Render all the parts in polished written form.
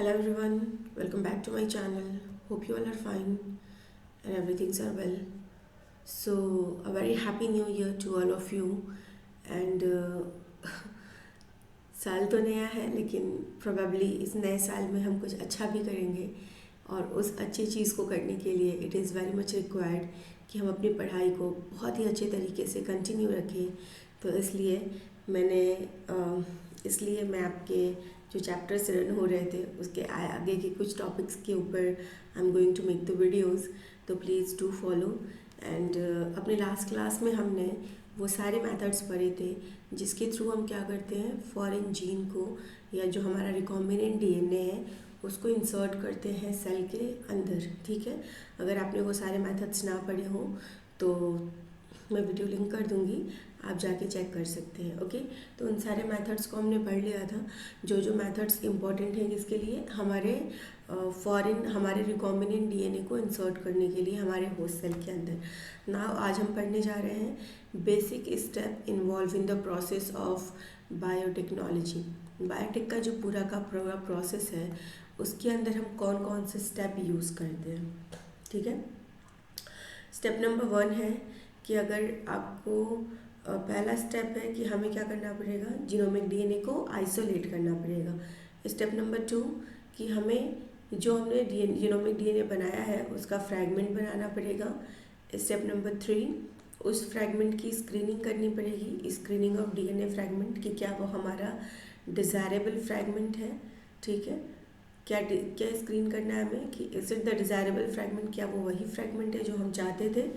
Hello everyone, welcome back to my channel. Hope you all are fine and everything's are well. So a very happy new year to all of you and साल तो नया है लेकिन probably इस नए साल में हम कुछ अच्छा भी करेंगे और उस अच्छी चीज़ को करने के लिए it is very much required कि हम अपनी पढ़ाई को बहुत ही अच्छे तरीके से कंटिन्यू रखें। तो इसलिए मैं आपके जो चैप्टर्स रन हो रहे थे उसके आगे के कुछ टॉपिक्स के ऊपर I am going to make the videos. तो प्लीज़ डू फॉलो एंड अपने लास्ट क्लास में हमने वो सारे मेथड्स पढ़े थे जिसके थ्रू हम क्या करते हैं फॉरेन जीन को या जो हमारा रिकॉम्बिनेंट डीएनए है उसको इंसर्ट करते हैं सेल के अंदर। ठीक है, अगर आपने वो सारे मेथड्स ना पढ़े हों तो मैं वीडियो लिंक कर दूंगी, आप जाके चेक कर सकते हैं। ओके, तो उन सारे मेथड्स को हमने पढ़ लिया था। जो मेथड्स इम्पॉर्टेंट हैं किसके लिए, हमारे हमारे रिकॉम्बिनेंट डीएनए को इंसर्ट करने के लिए हमारे होस्ट सेल के अंदर। नाउ आज हम पढ़ने जा रहे हैं basic step involve in the process of biotechnology. Biotech का जो पूरा प्रोसेस है उसके अंदर हम कौन कौन से स्टेप यूज़ करते हैं। ठीक है, स्टेप नंबर 1 है कि अगर आपको पहला स्टेप है कि हमें क्या करना पड़ेगा, जीनोमिक डीएनए को आइसोलेट करना पड़ेगा। स्टेप नंबर 2 कि हमें जो हमने जीनोमिक डीएनए बनाया है उसका फ्रैगमेंट बनाना पड़ेगा। स्टेप नंबर 3 उस फ्रैगमेंट की स्क्रीनिंग करनी पड़ेगी, स्क्रीनिंग ऑफ डीएनए फ्रैगमेंट कि क्या वो हमारा डिज़ायरेबल फ्रैगमेंट है। ठीक है, क्या स्क्रीन करना है हमें कि is it the desirable fragment, क्या वो वही फ्रैगमेंट है जो हम चाहते थे।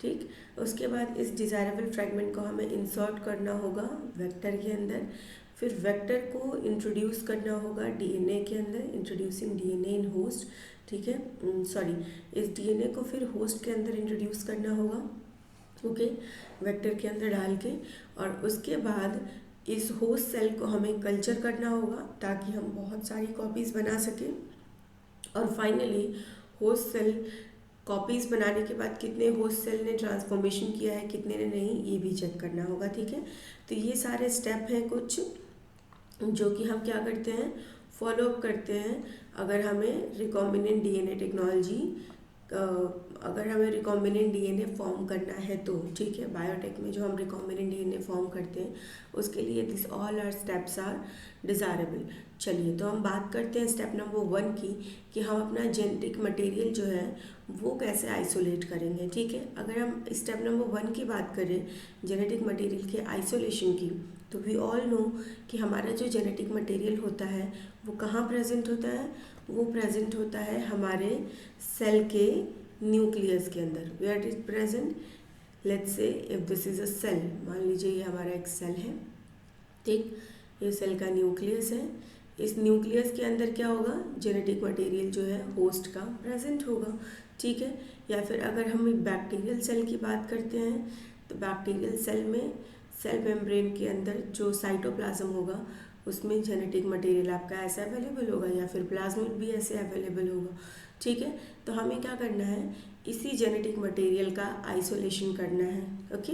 ठीक, उसके बाद इस डिज़ायरेबल फ्रैगमेंट को हमें इंसर्ट करना होगा वेक्टर के अंदर, फिर वेक्टर को इंट्रोड्यूस करना होगा डीएनए के अंदर, इंट्रोड्यूसिंग डीएनए इन होस्ट। ठीक है, इस डीएनए को फिर होस्ट के अंदर इंट्रोड्यूस करना होगा। ओके, वेक्टर के अंदर डाल के, और उसके बाद इस होस्ट सेल को हमें कल्चर करना होगा ताकि हम बहुत सारी कॉपीज़ बना सकें। और फाइनली होस्ट सेल कॉपीज़ बनाने के बाद कितने होस्ट सेल ने ट्रांसफॉर्मेशन किया है, कितने ने नहीं, ये भी चेक करना होगा। ठीक है, तो ये सारे स्टेप हैं कुछ जो कि हम क्या करते हैं, फॉलो अप करते हैं अगर हमें रिकॉम्बिनेंट डीएनए टेक्नोलॉजी अगर हमें रिकॉम्बिनेंट डीएनए फॉर्म करना है तो। ठीक है, बायोटेक में जो हम रिकॉम्बिनेंट डीएनए फॉर्म करते हैं उसके लिए this all are steps are desirable. चलिए, तो हम बात करते हैं स्टेप नंबर 1 की कि हम अपना जेनेटिक मटेरियल जो है वो कैसे आइसोलेट करेंगे। ठीक है, अगर हम स्टेप नंबर 1 की बात करें जेनेटिक मटेरियल के आइसोलेशन की, तो वी ऑल नो कि हमारा जो जेनेटिक मटेरियल होता है वो कहाँ प्रेजेंट होता है, वो प्रेजेंट होता है हमारे सेल के न्यूक्लियस के अंदर। Where it is present, let's say if this is a cell, मान लीजिए ये हमारा एक सेल है। ठीक, ये सेल का न्यूक्लियस है। इस न्यूक्लियस के अंदर क्या होगा, जेनेटिक मटेरियल जो है होस्ट का प्रेजेंट होगा। ठीक है, या फिर अगर हम एक बैक्टीरियल सेल की बात करते हैं तो बैक्टीरियल सेल में सेल मेम्ब्रेन के अंदर जो साइटोप्लाज्म होगा उसमें जेनेटिक मटेरियल आपका ऐसे अवेलेबल होगा या फिर प्लाज्मिड भी ऐसे अवेलेबल होगा। ठीक है, तो हमें क्या करना है, इसी जेनेटिक मटेरियल का आइसोलेशन करना है। ओके,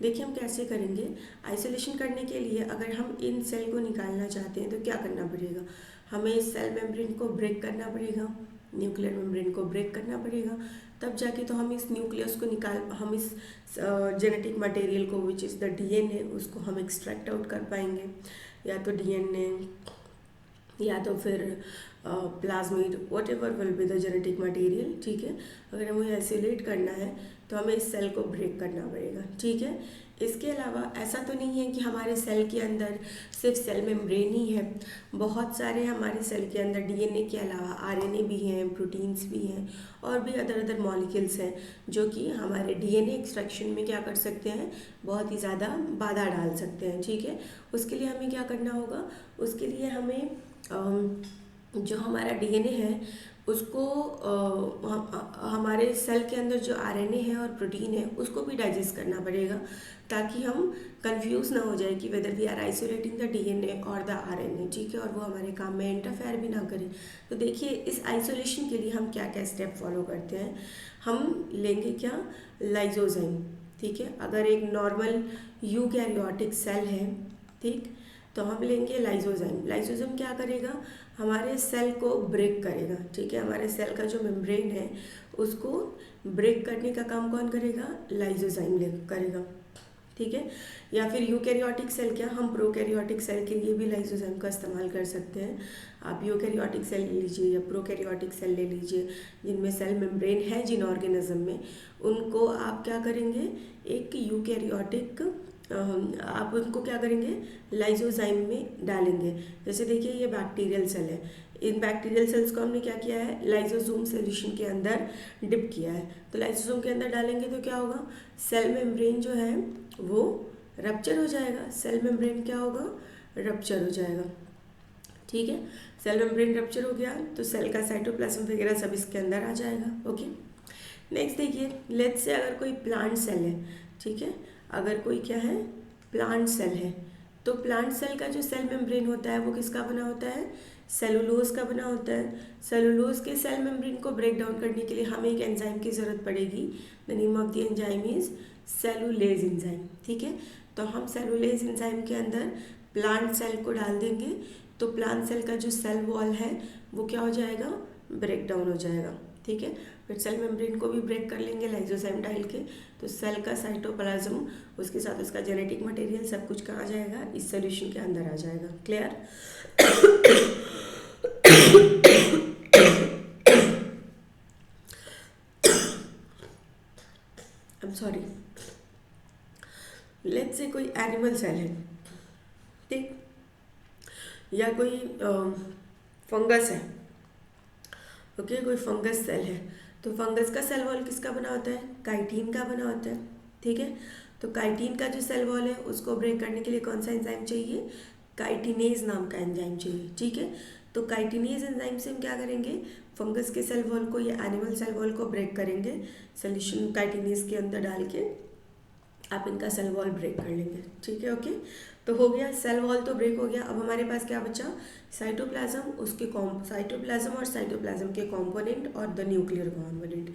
देखिए हम कैसे करेंगे। आइसोलेशन करने के लिए अगर हम इन सेल को निकालना चाहते हैं तो क्या करना पड़ेगा, हमें इस सेल मेम्ब्रेन को ब्रेक करना पड़ेगा, न्यूक्लियर मेम्ब्रेन को ब्रेक करना पड़ेगा, तब जाके तो हम इस न्यूक्लियस को हम इस जेनेटिक मटेरियल को विच इज़ द डीएनए उसको हम एक्सट्रैक्ट आउट कर पाएंगे, या तो डीएनए या तो फिर plasmid, what ever will be the genetic material. ठीक है, अगर हमें आइसोलेट करना है तो हमें इस सेल को ब्रेक करना पड़ेगा। ठीक है, इसके अलावा ऐसा तो नहीं है कि हमारे सेल के अंदर सिर्फ सेल मेम्ब्रेन ही है, बहुत सारे हमारे सेल के अंदर डीएनए के अलावा आरएनए भी हैं, प्रोटीन्स भी हैं, और भी अदर मॉलिक्यूल्स हैं जो कि हमारे डीएनए एक्सट्रैक्शन में क्या कर सकते हैं, बहुत ही ज़्यादा बाधा डाल सकते हैं। ठीक है, उसके लिए हमें क्या करना होगा, उसके लिए हमें जो हमारा डीएनए है उसको हमारे सेल के अंदर जो आरएनए है और प्रोटीन है उसको भी डाइजेस्ट करना पड़ेगा ताकि हम कंफ्यूज ना हो जाए कि whether we are isolating the DNA और द आरएनए। ठीक है, और वो हमारे काम में इंटरफेयर भी ना करे। तो देखिए इस आइसोलेशन के लिए हम क्या क्या स्टेप फॉलो करते हैं। हम लेंगे क्या, लाइजोजाइम। ठीक है, अगर एक नॉर्मल यूकैरियोटिक सेल है, ठीक, तो हम लेंगे लाइसोजाइम। लाइसोजाइम क्या करेगा, हमारे सेल को ब्रेक करेगा, ठीक है। हमारे सेल का जो मेम्ब्रेन है उसको ब्रेक करने का काम कौन करेगा, लाइसोजाइम करेगा, ठीक है। या फिर यूकैरियोटिक सेल, क्या हम प्रोकैरियोटिक सेल के लिए भी लाइसोजाइम का इस्तेमाल कर सकते हैं। आप यूकैरियोटिक सेल ले लीजिए या प्रोकैरियोटिक सेल ले लीजिए, जिनमें सेल मेम्ब्रेन है जिन ऑर्गेनिज्म में, उनको आप क्या करेंगे, एक यूकैरियोटिक आप उनको क्या करेंगे, लाइसोजाइम में डालेंगे। जैसे देखिए ये बैक्टीरियल सेल है, इन बैक्टीरियल सेल्स को हमने क्या किया है, लाइसोसोम सॉल्यूशन के अंदर डिप किया है। तो लाइसोसोम के अंदर डालेंगे तो क्या होगा, सेल मेम्ब्रेन जो है वो रप्चर हो जाएगा। सेल मेम्ब्रेन क्या होगा, रप्चर हो जाएगा, ठीक है। सेल मेम्ब्रेन रप्चर हो गया तो सेल का साइटोप्लाज्म वगैरह सब इसके अंदर आ जाएगा, ओके। नेक्स्ट देखिए, लेट्स से अगर कोई प्लांट सेल है, ठीक है, अगर कोई क्या है, प्लांट सेल है, तो प्लांट सेल का जो सेल मेम्ब्रेन होता है वो किसका बना होता है, सेलुलोज का बना होता है। सेलुलोज के सेल मेम्ब्रेन को ब्रेक डाउन करने के लिए हमें एक एंजाइम की ज़रूरत पड़ेगी। The name of the enzyme is cellulase enzyme, ठीक है। तो हम सेलुलेज एंजाइम के अंदर प्लांट सेल को डाल देंगे तो प्लांट सेल का जो सेल वॉल है वो क्या हो जाएगा, ब्रेक डाउन हो जाएगा, ठीक है। फिर सेल मेम्ब्रेन को भी ब्रेक कर लेंगे लाइसोजाइम डाल के, तो सेल का साइटोप्लाज्म उसके साथ उसका जेनेटिक मटेरियल सब कुछ कहाँ जाएगा, इस सोल्यूशन के अंदर आ जाएगा। Clear? I am sorry. Let's say कोई एनिमल सेल है, ठीक, या कोई फंगस है, ओके, कोई फंगस सेल है। तो फंगस का सेल वॉल किसका बना होता है, काइटिन का बना होता है, ठीक है। तो काइटिन का जो सेल वॉल है उसको ब्रेक करने के लिए कौन सा एंजाइम चाहिए, काइटिनेज नाम का एंजाइम चाहिए, ठीक है। तो काइटिनेज एंजाइम से हम क्या करेंगे, फंगस के सेल वॉल को या एनिमल सेल वॉल को ब्रेक करेंगे, सोल्यूशन काइटिनेज के अंदर डाल के आप इनका सेल वॉल ब्रेक कर लेंगे, ठीक है, ओके। तो हो गया, सेल वॉल तो ब्रेक हो गया। अब हमारे पास क्या बचा, साइटोप्लाज्म, उसके साइटोप्लाज्म और साइटोप्लाज्म के कंपोनेंट और द न्यूक्लियर कंपोनेंट।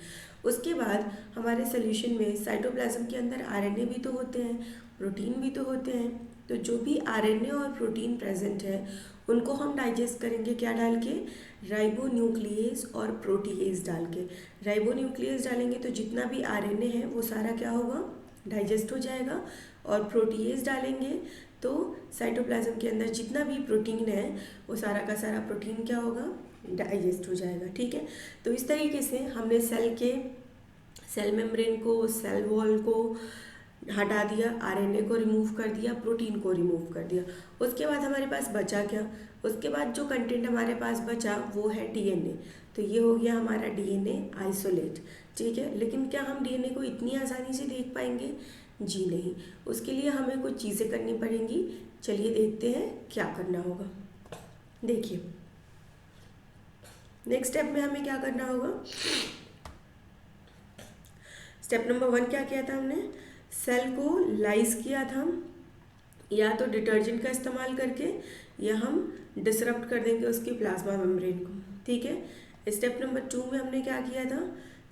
उसके बाद हमारे सोल्यूशन में साइटोप्लाज्म के अंदर आरएनए भी तो होते हैं, प्रोटीन भी तो होते हैं। तो जो भी आरएनए और प्रोटीन प्रेजेंट है उनको हम डाइजेस्ट करेंगे क्या डाल के, राइबोन्यूक्लियेज और प्रोटीएज डाल के। राइबोन्यूक्लियेज डालेंगे तो जितना भी आरएनए है वो सारा क्या होगा, डाइजेस्ट हो जाएगा। और प्रोटीएज डालेंगे तो साइटोप्लाज्म के अंदर जितना भी प्रोटीन है वो सारा का सारा प्रोटीन क्या होगा, डाइजेस्ट हो जाएगा, ठीक है। तो इस तरीके से हमने सेल मेम्ब्रेन को, सेल वॉल को हटा दिया, आरएनए को रिमूव कर दिया, प्रोटीन को रिमूव कर दिया। उसके बाद हमारे पास बचा क्या, उसके बाद जो कंटेंट हमारे पास बचा वो है डीएनए। तो ये हो गया हमारा डीएनए आइसोलेट, ठीक है। लेकिन क्या हम डीएनए को इतनी आसानी से देख पाएंगे, जी नहीं, उसके लिए हमें कुछ चीज़ें करनी पड़ेंगी। चलिए देखते हैं क्या करना होगा। देखिए नेक्स्ट स्टेप में हमें क्या करना होगा, स्टेप नंबर 1 क्या किया था हमने, सेल को लाइज किया था, या तो डिटर्जेंट का इस्तेमाल करके या हम डिसरप्ट कर देंगे उसकी प्लाज्मा मेम्ब्रेन को, ठीक है। स्टेप नंबर 2 में हमने क्या किया था,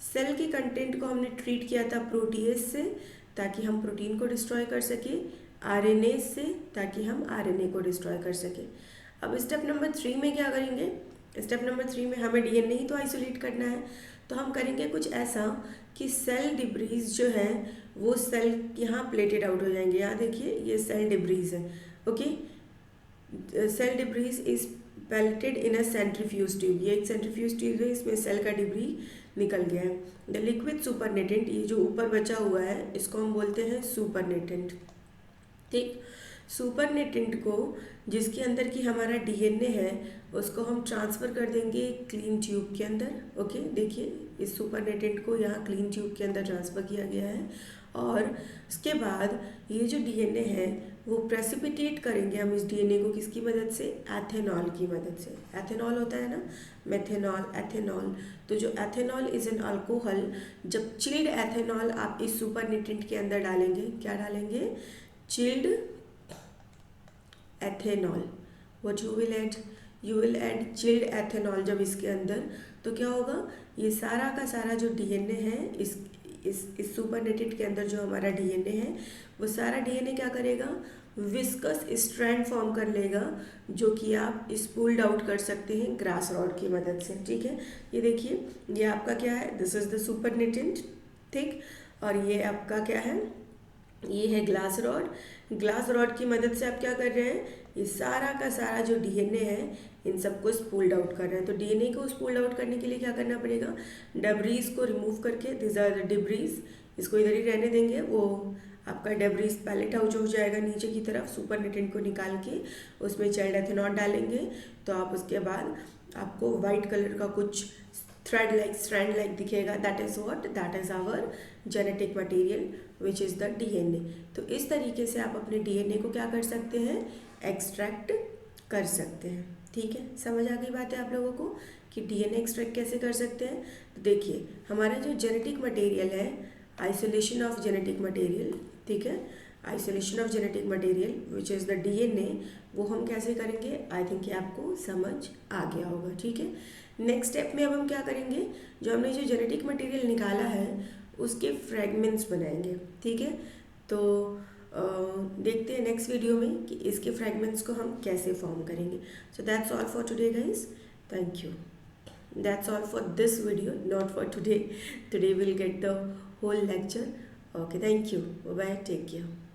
सेल के कंटेंट को हमने ट्रीट किया था प्रोटीएज से ताकि हम प्रोटीन को डिस्ट्रॉय कर सके, आरएनए से ताकि हम आरएनए को डिस्ट्रॉय कर सके। अब स्टेप नंबर 3 में क्या करेंगे, स्टेप नंबर 3 में हमें डीएनए ही तो आइसोलेट करना है, तो हम करेंगे कुछ ऐसा कि सेल डिब्रीज जो है वो सेल यहाँ प्लेटेड आउट हो जाएंगे। यहाँ देखिए ये सेल डिब्रीज है, okay. Cell debris is pelleted in a centrifuge tube, ये एक सेंट्रीफ्यूज ट्यूब है, इसमें सेल का डिब्री निकल गया है। द लिक्विड सुपरनेटेंट, ये जो ऊपर बचा हुआ है इसको हम बोलते हैं सुपरनेटेंट, ठीक। सुपरनेटेंट को जिसके अंदर की हमारा डीएनए है उसको हम ट्रांसफ़र कर देंगे क्लीन ट्यूब के अंदर, ओके। देखिए इस सुपरनेटेंट को यहाँ क्लीन ट्यूब के अंदर ट्रांसफ़र किया गया है और उसके बाद ये जो डीएनए है वो प्रेसिपिटेट करेंगे हम इस डीएनए को किसकी मदद से, एथेनॉल की मदद से। एथेनॉल होता है ना, मेथेनॉल, एथेनॉल। तो जो एथेनॉल इज एन अल्कोहल, जब चिल्ड एथेनॉल आप इस सुपरनेटेंट के अंदर डालेंगे, क्या डालेंगे, chilled ethanol, what you will add chilled ethanol जब इसके अंदर, तो क्या होगा, ये सारा का सारा जो डीएनए है इस सुपरनेटेंट के अंदर जो हमारा डीएनए है वो सारा डीएनए क्या करेगा, विस्कस स्ट्रैंड फॉर्म कर लेगा, जो कि आप स्पूल्ड आउट कर सकते हैं ग्रास रॉड की मदद से। ठीक है, ये देखिए, ये आपका क्या है, दिस इज द सुपर निटिन, ठीक। और ये आपका क्या है, ये है ग्लास रॉड। ग्लास रॉड की मदद से आप क्या कर रहे हैं, ये सारा का सारा जो डीएनए है इन सबको स्पूल्ड आउट कर रहे हैं। तो डीएनए को स्पूल्ड आउट करने के लिए क्या करना पड़ेगा, डब्रीज को रिमूव करके, दिस आर द डिब्रीज, इसको इधर ही रहने देंगे, वो आपका डेब्रीज पैलेट आउट हो जाएगा नीचे की तरफ। सुपर निटिन को निकाल के उसमें चाइल्ड एथेनॉल डालेंगे, तो आप उसके बाद आपको वाइट कलर का कुछ थ्रेड लाइक स्ट्रैंड लाइक दिखेगा, that is what, that is our genetic material which is the DNA. तो इस तरीके से आप अपने डीएनए को क्या कर सकते हैं, एक्सट्रैक्ट कर सकते हैं। ठीक है, समझ आ गई बात है आप लोगों को कि डीएनए एक्सट्रैक्ट कैसे कर सकते हैं। तो देखिए, हमारा जो जेनेटिक मटेरियल है, आइसोलेशन ऑफ जेनेटिक मटेरियल, ठीक है, isolation of genetic material which is the DNA, वो हम कैसे करेंगे, आई थिंक ये आपको समझ आ गया होगा। ठीक है, नेक्स्ट स्टेप में अब हम क्या करेंगे, जो हमने जो जेनेटिक मटेरियल निकाला है उसके फ्रेगमेंट्स बनाएंगे। ठीक है, तो देखते हैं नेक्स्ट वीडियो में कि इसके फ्रेगमेंट्स को हम कैसे फॉर्म करेंगे। So that's all for today guys, thank you. That's all for this video, not for today. Today we'll get the whole lecture. Okay, thank you. Bye bye. Take care.